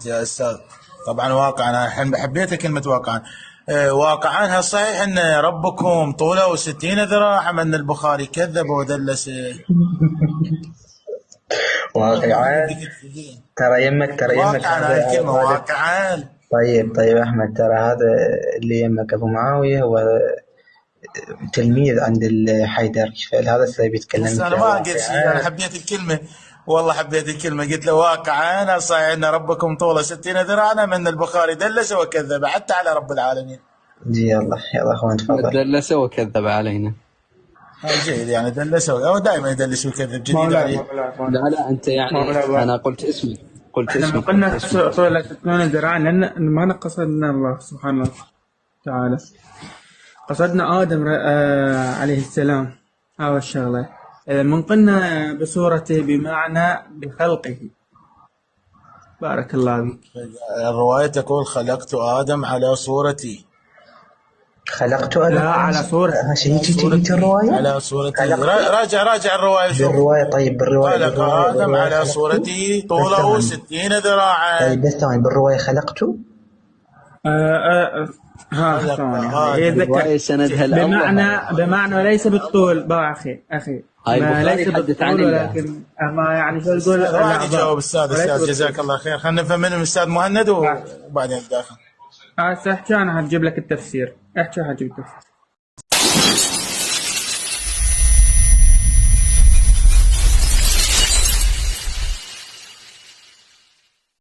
يا أستاذ. طبعا واقعا أنا الحين حبيت كلمة واقعا. واقعا هل صحيح أن ربكم طوله 60 ذراع أم أن البخاري كذب ودلس؟ واقعا. ترى يمك واقعا هاي الكلمة هذا. واقعا. طيب أحمد، ترى هذا اللي يمك أبو معاوية هو تلميذ عند الحيدر، فهذا السبب بس يتكلم أنا فيها ما قلت شيء، أنا واقعا. حبيت الكلمة. والله حبيت الكلمة، قلت له واقعا هل صحيح أن ربكم طوله 60 ذراعا أم أن البخاري دلس وكذب حتى على رب العالمين. يلا أخوان تفضل. دلس وكذب علينا. جيد، يعني دلس هو دائما يدلس ويكذب، جديد عليه. لا أنت يعني أنا قلت اسمي. لما قلنا طول 60 ذراعا لأن ما قصدنا الله سبحانه وتعالى، قصدنا آدم عليه السلام. هذا الشغلة إذا من قلنا بصورته بمعنى بخلقه. بارك الله فيك. الرواية تقول خلقت آدم على صورتي. خلقت آدم لا على صورته. هيك الرواية على صورتي. راجع الرواية شوف. بالرواية. طيب بالرواية خلق آدم على صورته طوله 60 ذراعا. طيب بس ثواني، بالرواية خلقته. ثواني الرواية سندها بمعنى ليس بالطول أخي ما ليس يحدث عن ولكن ما يعني شو تقول. واحد يجاوب أستاذ جزاك الله خير. خلينا نفهم من الأستاذ مهند وبعدين نداخل. احكي انا هجيب لك التفسير. احكي هجيب التفسير.